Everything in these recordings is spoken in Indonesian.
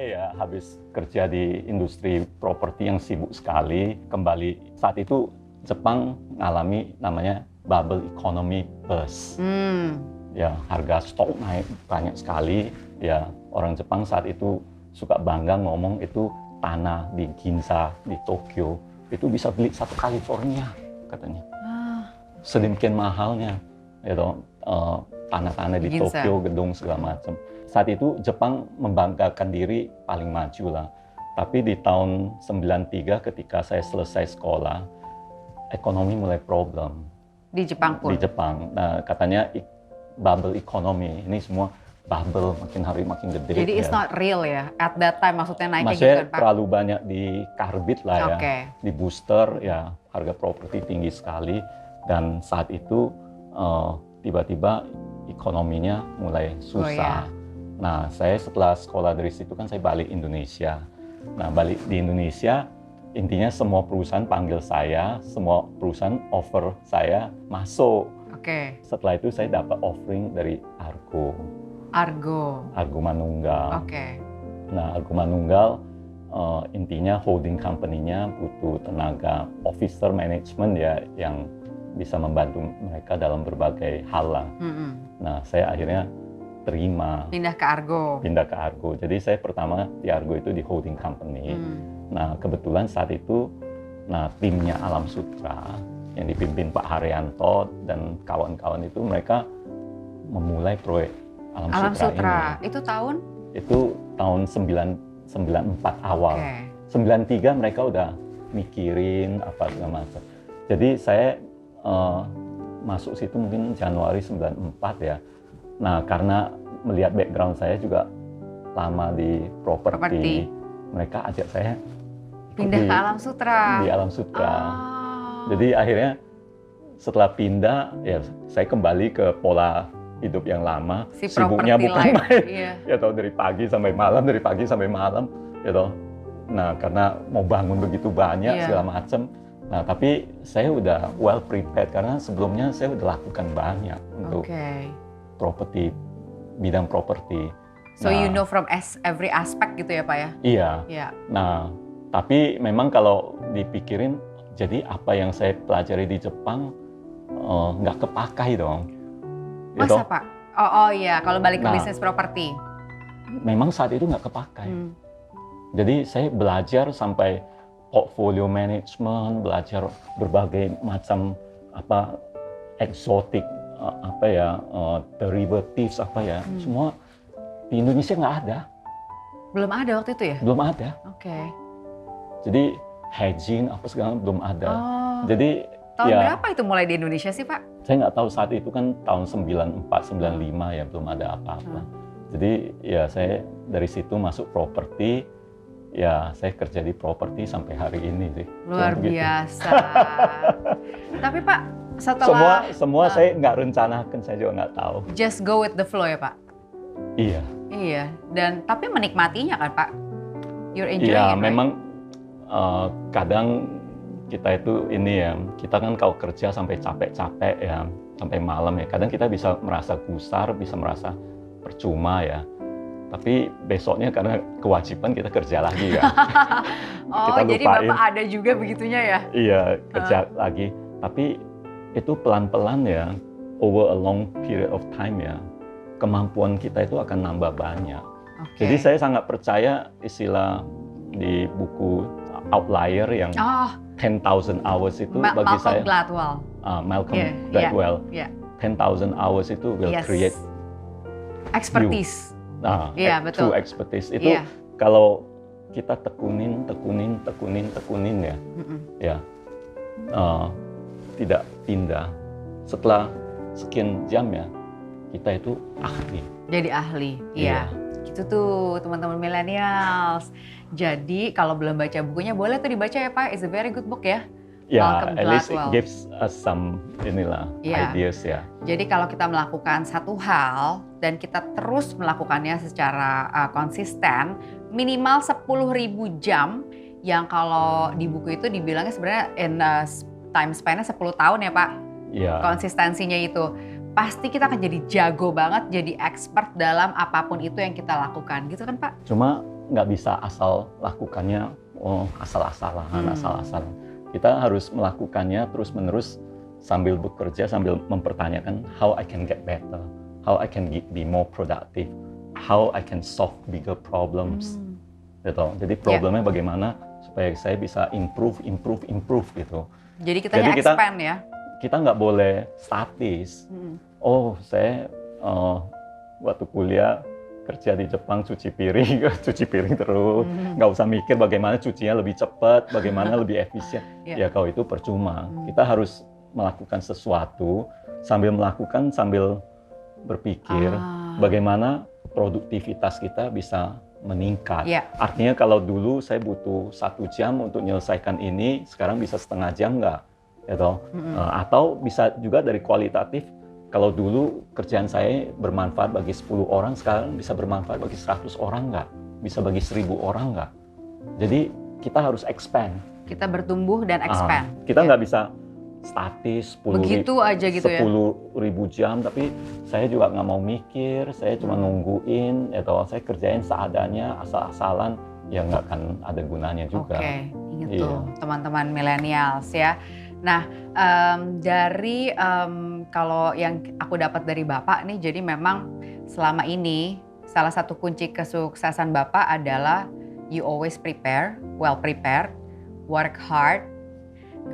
saya ya habis kerja di industri properti yang sibuk sekali, kembali saat itu Jepang mengalami namanya bubble economy burst. Ya, harga stok naik banyak sekali. Ya, orang Jepang saat itu suka bangga ngomong itu tanah di Ginza di Tokyo itu bisa beli satu California katanya. Sedemikian mahalnya, gitu, tanah-tanah di Tokyo, gedung segala macam. Saat itu Jepang membanggakan diri paling maju lah. Tapi di tahun 93 ketika saya selesai sekolah, ekonomi mulai problem. Di Jepang pun? Di Jepang. Nah, katanya bubble economy, ini semua bubble makin hari makin gede. Jadi it's not real ya, at that time maksudnya naiknya gitu kan Pak? Terlalu banyak di karbit lah ya, di booster ya, harga properti tinggi sekali. Dan saat itu tiba-tiba ekonominya mulai susah. Nah, saya setelah sekolah dari situ kan saya balik Indonesia. Nah, balik di Indonesia, intinya semua perusahaan panggil saya, semua perusahaan offer saya masuk. Setelah itu saya dapat offering dari Argo Manunggal. Nah, Argo Manunggal intinya holding company-nya butuh tenaga officer management ya yang bisa membantu mereka dalam berbagai hal lah. Nah, saya akhirnya terima. Pindah ke Argo. Jadi saya pertama di Argo itu di holding company. Nah, kebetulan saat itu, timnya Alam Sutra yang dipimpin Pak Haryanto dan kawan-kawan itu mereka memulai proyek Alam Sutra ini. Itu tahun? Itu tahun 94 awal. 93 mereka udah mikirin apa segala macam. Jadi saya masuk situ mungkin Januari 94 ya. Nah, karena melihat background saya juga lama di properti, mereka ajak saya pindah ke Alam Sutra. Di Alam Sutra. Jadi akhirnya setelah pindah, ya saya kembali ke pola hidup yang lama. Sibuknya bukan main, ya tahu dari pagi sampai malam, ya tahu. Nah, karena mau bangun begitu banyak segala macam. Nah, tapi saya udah well prepared karena sebelumnya saya udah lakukan banyak untuk properti, bidang properti. So you know from every aspect gitu ya Pak ya? Iya. Nah, tapi memang kalau dipikirin, jadi apa yang saya pelajari di Jepang nggak kepakai dong. Masa Pak? Oh iya, kalau balik ke bisnis properti. Memang saat itu nggak kepakai. Jadi saya belajar sampai portfolio management, belajar berbagai macam eksotik derivatives semua di Indonesia nggak ada. Belum ada waktu itu ya? Belum ada. Jadi hedging apa segala belum ada. Jadi tahun berapa itu mulai di Indonesia sih Pak? Saya nggak tahu, saat itu kan tahun 94, 95 ya, belum ada apa-apa. Jadi ya saya dari situ masuk properti. Ya, saya kerja di properti sampai hari ini sih. Luar biasa. Tapi Pak, setelah semua saya nggak rencanakan, saya juga nggak tahu. Just go with the flow ya Pak? Iya. Dan tapi menikmatinya kan Pak? You're enjoying it, right? Memang kadang kita itu kita kan kalau kerja sampai capek-capek ya, sampai malam ya. Kadang kita bisa merasa gusar, bisa merasa percuma ya. Tapi besoknya karena kewajiban kita kerja lagi ya. Kita lupain. Jadi Bapak ada juga begitunya ya? Iya, kerja lagi. Tapi itu pelan-pelan ya, over a long period of time ya, kemampuan kita itu akan nambah banyak. Jadi saya sangat percaya istilah di buku Outlier yang 10,000 hours itu bagi saya. Malcolm Gladwell. 10,000 hours itu will create expertise. True expertise itu kalau kita tekunin ya, tidak pindah. Setelah sekian jam ya, kita itu ahli. Jadi ahli, iya. Gitu tuh teman-teman millennials. Jadi kalau belum baca bukunya boleh tuh dibaca ya Pak. It's a very good book ya. At least it gives us some ideas ya. Jadi kalau kita melakukan satu hal dan kita terus melakukannya secara konsisten, minimal 10.000 jam yang kalau di buku itu dibilangnya sebenarnya time span-nya 10 tahun ya Pak. Konsistensinya itu. Pasti kita akan jadi jago banget, jadi expert dalam apapun itu yang kita lakukan, gitu kan Pak? Cuma nggak bisa asal lakukannya asal-asalan. Kita harus melakukannya terus-menerus sambil bekerja, sambil mempertanyakan how I can get better, how I can be more productive, how I can solve bigger problems. Gitu. Jadi problemnya bagaimana supaya saya bisa improve gitu. Jadi kita expand ya. Kita nggak boleh statis. Oh, saya waktu kuliah kerja di Jepang cuci piring terus, nggak usah mikir bagaimana cucinya lebih cepat, bagaimana lebih efisien. Ya kalau itu percuma. Kita harus melakukan sesuatu sambil berpikir bagaimana produktivitas kita bisa meningkat. Artinya kalau dulu saya butuh 1 jam untuk menyelesaikan ini, sekarang bisa setengah jam nggak? Gitu. Atau bisa juga dari kualitatif. Kalau dulu kerjaan saya bermanfaat bagi 10 orang, sekarang bisa bermanfaat bagi 100 orang nggak? Bisa bagi 1000 orang nggak? Jadi kita harus expand. Kita bertumbuh dan expand. Kita nggak bisa statis 10.000 jam, tapi saya juga nggak mau mikir, saya cuma nungguin, atau saya kerjain seadanya, asal-asalan, ya nggak akan ada gunanya juga. Oke, ingat tuh teman-teman millennials ya. Nah, dari kalau yang aku dapat dari Bapak nih, jadi memang selama ini salah satu kunci kesuksesan Bapak adalah you always well prepared, work hard,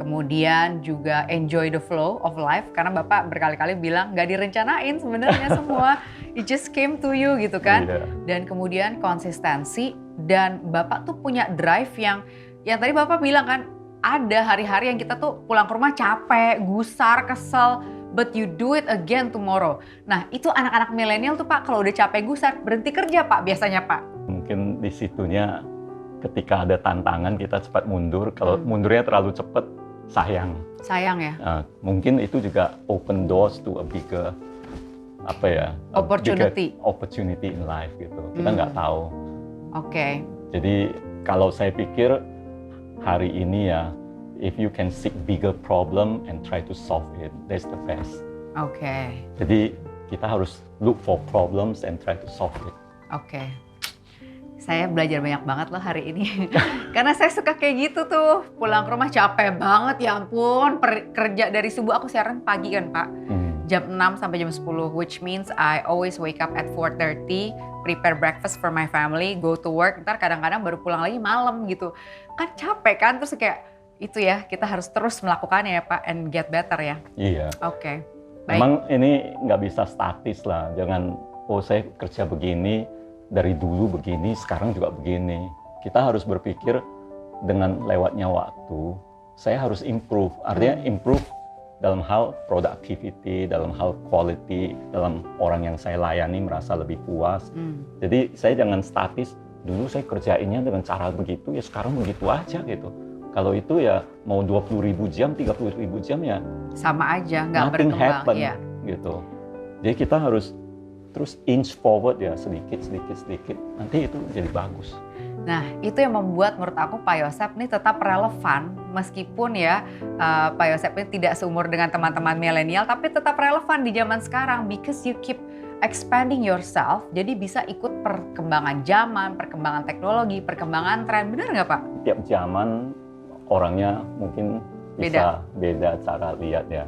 kemudian juga enjoy the flow of life. Karena Bapak berkali-kali bilang nggak direncanain sebenarnya semua, it just came to you gitu kan. Dan kemudian konsistensi, dan Bapak tuh punya drive yang tadi Bapak bilang kan, ada hari-hari yang kita tuh pulang ke rumah capek, gusar, kesel, but you do it again tomorrow. Nah, itu anak-anak milenial tuh Pak, kalau udah capek gusar, berhenti kerja Pak biasanya Pak. Mungkin di situnya ketika ada tantangan kita cepat mundur, kalau mundurnya terlalu cepat, sayang. Sayang ya? Mungkin itu juga open doors to a bigger, opportunity in life gitu. Kita nggak tahu. Oke. Jadi kalau saya pikir, hari ini ya, if you can seek bigger problem and try to solve it, that's the best. Oke. Jadi kita harus look for problems and try to solve it. Oke. Saya belajar banyak banget loh hari ini. Karena saya suka kayak gitu tuh. Pulang ke rumah capek banget, ya ampun. Kerja dari subuh, aku siaran pagi kan Pak. Jam 6 sampai jam 10, which means I always wake up at 4:30, prepare breakfast for my family, go to work, ntar kadang-kadang baru pulang lagi malam gitu. Kan capek kan, terus kayak itu ya, kita harus terus melakukannya ya Pak, and get better ya. Iya. Oke. Memang ini nggak bisa statis lah, jangan saya kerja begini, dari dulu begini, sekarang juga begini. Kita harus berpikir dengan lewatnya waktu, saya harus improve, artinya improve dalam hal productivity, dalam hal quality, dalam orang yang saya layani merasa lebih puas. Jadi saya jangan statis, dulu saya kerjainnya dengan cara begitu, ya sekarang begitu aja gitu. Kalau itu ya mau 20.000 jam, 30.000 jam ya sama aja, nggak berkembang. Gitu. Jadi kita harus terus inch forward ya, sedikit, nanti itu jadi bagus. Nah, itu yang membuat menurut aku Pak Yosep ini tetap relevan, meskipun ya Pak Yosep ini tidak seumur dengan teman-teman milenial, tapi tetap relevan di zaman sekarang, because you keep expanding yourself, jadi bisa ikut perkembangan zaman, perkembangan teknologi, perkembangan tren, benar nggak Pak? Tiap zaman orangnya mungkin bisa beda cara lihat ya.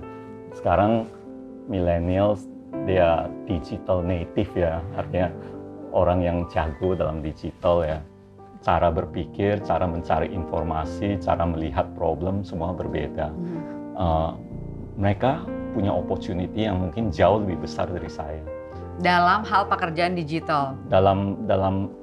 Sekarang millennials, dia digital native ya, artinya orang yang jago dalam digital ya. Cara berpikir, cara mencari informasi, cara melihat problem semua berbeda. Mereka punya opportunity yang mungkin jauh lebih besar dari saya. Dalam hal pekerjaan digital?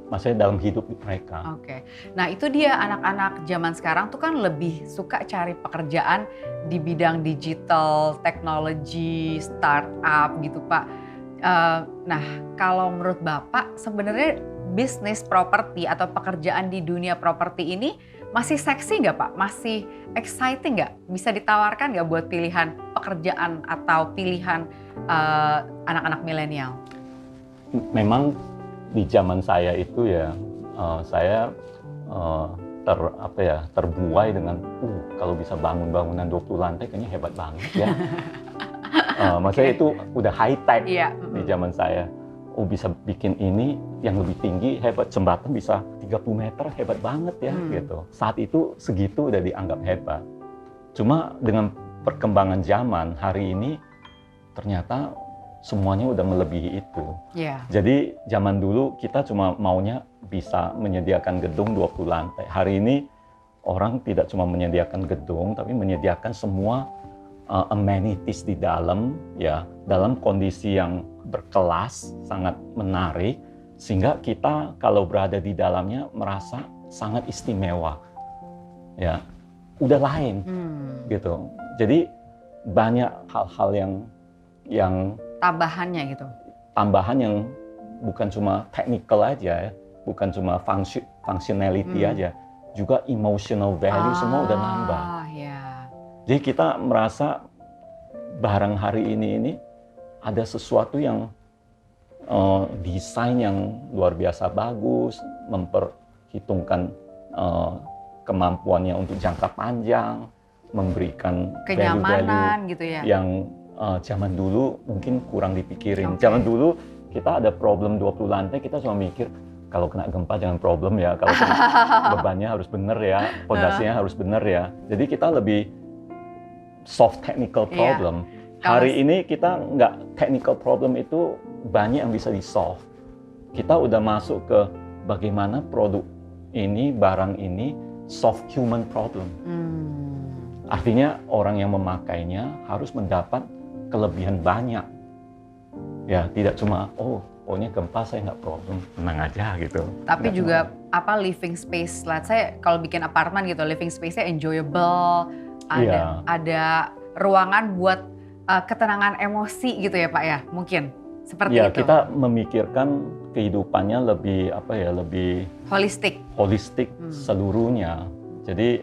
Maksudnya dalam hidup mereka. Oke. Nah itu dia, anak-anak zaman sekarang tuh kan lebih suka cari pekerjaan di bidang digital, teknologi, startup gitu Pak. Nah kalau menurut Bapak sebenarnya bisnis properti atau pekerjaan di dunia properti ini masih seksi nggak Pak? Masih exciting nggak? Bisa ditawarkan nggak buat pilihan pekerjaan atau pilihan anak-anak milenial? Memang di zaman saya itu ya, saya terbuai dengan kalau bisa bangun bangunan 20 lantai kayaknya hebat banget ya. Maksudnya itu udah high tech di zaman saya. oh bisa bikin ini yang lebih tinggi, hebat, jembatan bisa 30 meter, hebat banget ya gitu. Saat itu segitu udah dianggap hebat. Cuma dengan perkembangan zaman hari ini ternyata semuanya udah melebihi itu. Jadi zaman dulu kita cuma maunya bisa menyediakan gedung 20 lantai. Hari ini orang tidak cuma menyediakan gedung, tapi menyediakan semua amenities di dalam, ya, dalam kondisi yang berkelas, sangat menarik, sehingga kita kalau berada di dalamnya merasa sangat istimewa, ya, udah lain, gitu. Jadi banyak hal-hal yang tambahannya gitu. Tambahan yang bukan cuma technical aja, ya, bukan cuma functionality aja, juga emotional value semua udah nambah. Jadi kita merasa barang hari ini ada sesuatu yang desain yang luar biasa bagus, memperhitungkan kemampuannya untuk jangka panjang, memberikan kenyamanan value gitu ya. Yang zaman dulu mungkin kurang dipikirin. Zaman dulu kita ada problem 20 lantai, kita cuma mikir kalau kena gempa jangan problem ya, kalau bebannya harus benar ya, pondasinya harus benar ya. Jadi kita lebih soft technical problem. Hari ini kita nggak technical problem itu banyak yang bisa di-solve. Kita udah masuk ke bagaimana produk ini, barang ini solve human problem. Artinya orang yang memakainya harus mendapat kelebihan banyak. Ya, tidak cuma pokoknya gempa saya nggak problem, tenang aja gitu. Tapi juga living space, let's say kalau bikin apartemen gitu, living space-nya enjoyable. Ada ruangan buat ketenangan emosi gitu ya Pak ya, mungkin seperti itu. Kita memikirkan kehidupannya lebih lebih holistik seluruhnya. Jadi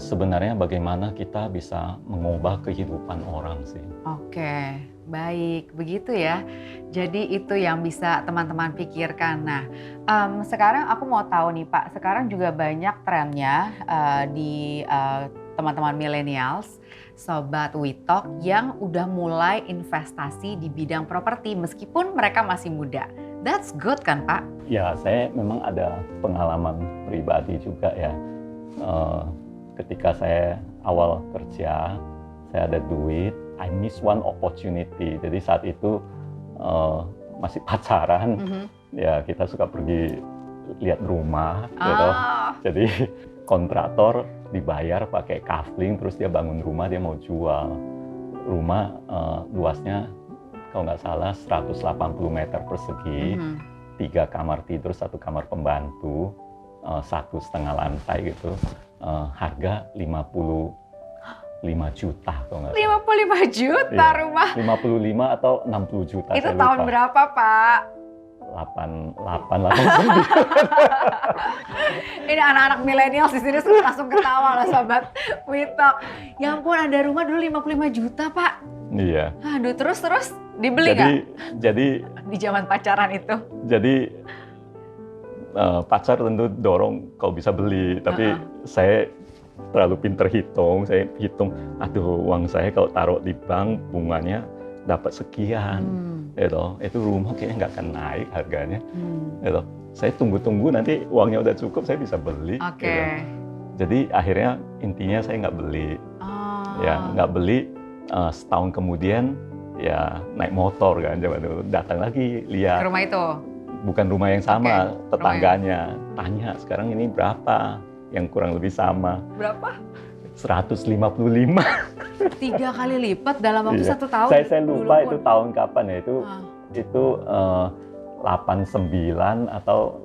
sebenarnya bagaimana kita bisa mengubah kehidupan orang sih. Oke, baik begitu ya. Jadi itu yang bisa teman-teman pikirkan. Nah, sekarang aku mau tahu nih Pak, sekarang juga banyak trennya di teman-teman millennials, Sobat WeTalk yang udah mulai investasi di bidang properti meskipun mereka masih muda. That's good kan Pak? Ya, saya memang ada pengalaman pribadi juga ya. Ketika saya awal kerja, saya ada duit, I miss one opportunity. Jadi saat itu masih pacaran, ya kita suka pergi lihat rumah, gitu. Jadi kontraktor dibayar pakai kafling, terus dia bangun rumah, dia mau jual. Rumah luasnya kalau nggak salah 180 meter persegi, 3 kamar tidur, 1 kamar pembantu, 1,5 lantai gitu. Harga 55 juta kalau nggak salah. 55 juta rumah? 55 atau 60 juta. Itu tahun berapa Pak? 89. Ini anak-anak milenial di sini langsung ketawa lah Sobat WeTalk. Ya ampun, ada rumah dulu 55 juta Pak. Iya. Aduh, terus dibeli nggak? Jadi di zaman pacaran itu. Jadi pacar tentu dorong kalau bisa beli, tapi saya terlalu pinter hitung. Saya hitung, aduh uang saya kalau taruh di bank bunganya dapat sekian. Itu rumah kayaknya nggak akan naik harganya. Saya tunggu nanti uangnya udah cukup saya bisa beli. Jadi akhirnya intinya saya nggak beli. Ya nggak beli, setahun kemudian ya naik motor kan, zaman dulu datang lagi lihat. Ke rumah itu? Bukan rumah yang sama, tetangganya tanya sekarang ini berapa, yang kurang lebih sama. Berapa? 155. 3 kali lipat dalam waktu 1 tahun. Saya lupa itu tahun kapan ya, itu 89 atau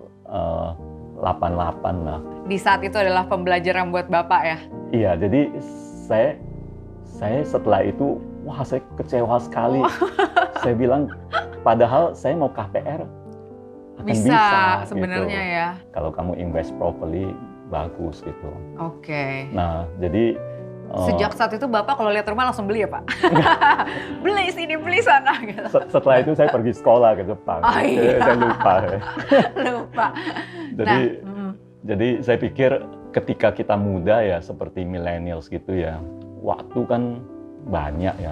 88 lah. Di saat itu adalah pembelajaran buat Bapak ya? Iya, jadi saya setelah itu, wah saya kecewa sekali. Saya bilang, padahal saya mau KPR akan bisa sebenarnya gitu. Ya. Kalau kamu invest properly, bagus gitu. Nah, jadi sejak saat itu Bapak kalau lihat rumah langsung beli ya Pak? Beli sini, beli sana gitu. Setelah itu saya pergi sekolah ke Jepang. Saya lupa. Lupa. Jadi saya pikir ketika kita muda ya seperti millennials gitu ya, waktu kan banyak ya.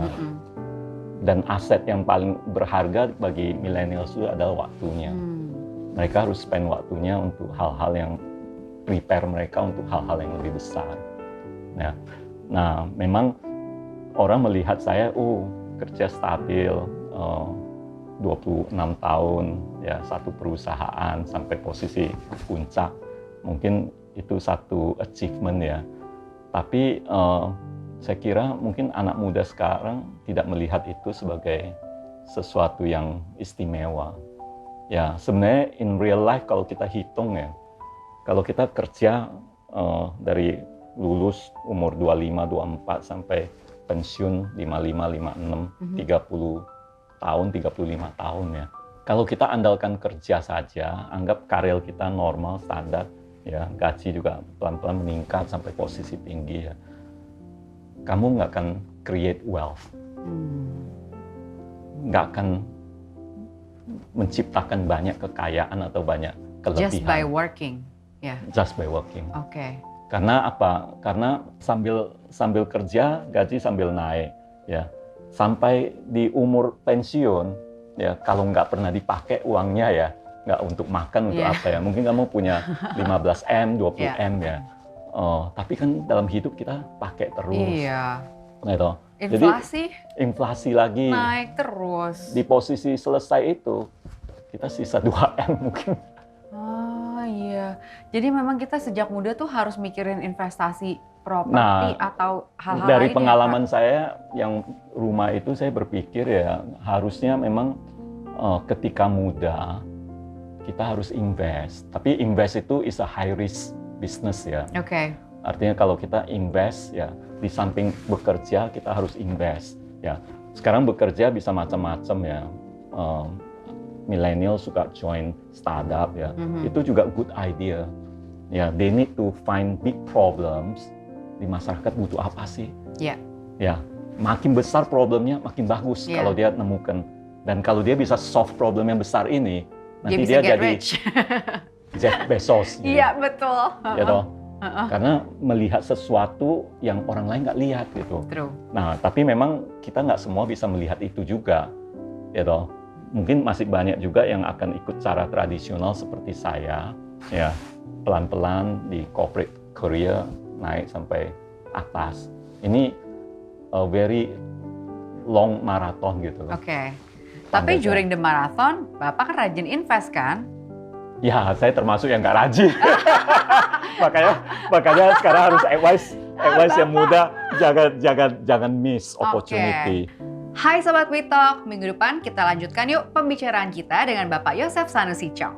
Dan aset yang paling berharga bagi millennials itu adalah waktunya. Mereka harus spend waktunya untuk hal-hal yang prepare mereka untuk hal-hal yang lebih besar. Nah, memang orang melihat saya, kerja stabil, 26 tahun, ya satu perusahaan sampai posisi puncak. Mungkin itu satu achievement ya. Tapi saya kira mungkin anak muda sekarang tidak melihat itu sebagai sesuatu yang istimewa. Ya, sebenarnya in real life kalau kita hitung ya, kalau kita kerja dari lulus umur 25, 24 sampai pensiun 55, 56, 30 tahun, 35 tahun ya. Kalau kita andalkan kerja saja, anggap karir kita normal, standar, ya gaji juga pelan-pelan meningkat sampai posisi tinggi ya. Kamu nggak akan create wealth, nggak akan menciptakan banyak kekayaan atau banyak kelebihan. Just by working, ya. Yeah. Just by working. Oke. Okay. Karena apa? Karena sambil kerja gaji sambil naik, ya. Sampai di umur pensiun, ya kalau nggak pernah dipakai uangnya ya, nggak untuk makan untuk apa ya? Mungkin kamu punya 15 M, 20 M ya. Tapi kan dalam hidup kita pakai terus. Iya. Gitu. Inflasi? Jadi, inflasi lagi. Naik terus. Di posisi selesai itu, kita sisa 2 M mungkin. Oh iya. Jadi memang kita sejak muda tuh harus mikirin investasi properti atau hal-hal lain. Dari pengalaman saya yang rumah itu saya berpikir ya harusnya memang ketika muda kita harus invest. Tapi invest itu is a high risk business ya. Oke. Okay. Artinya kalau kita invest ya di samping bekerja kita harus invest ya. Sekarang bekerja bisa macam-macam ya. Millennial suka join startup ya. Itu juga good idea. Ya, they need to find big problems di masyarakat butuh apa sih? Yeah. Ya, makin besar problemnya makin bagus kalau dia nemukan. Dan kalau dia bisa solve problem yang besar ini, nanti dia jadi Jeff Bezos. Iya, betul. Ya toh? Karena melihat sesuatu yang orang lain nggak lihat gitu. True. Nah, tapi memang kita nggak semua bisa melihat itu juga. Ya toh? Mungkin masih banyak juga yang akan ikut cara tradisional seperti saya. Ya, pelan-pelan di corporate career naik sampai atas. Ini a very long marathon gitu loh. Oke. Tapi during the marathon, Bapak kan rajin invest kan? Ya, saya termasuk yang nggak rajin. makanya sekarang harus advice yang muda, jangan miss opportunity. Hai Sobat We Talk, minggu depan kita lanjutkan yuk pembicaraan kita dengan Bapak Yosef Sanusi Chong.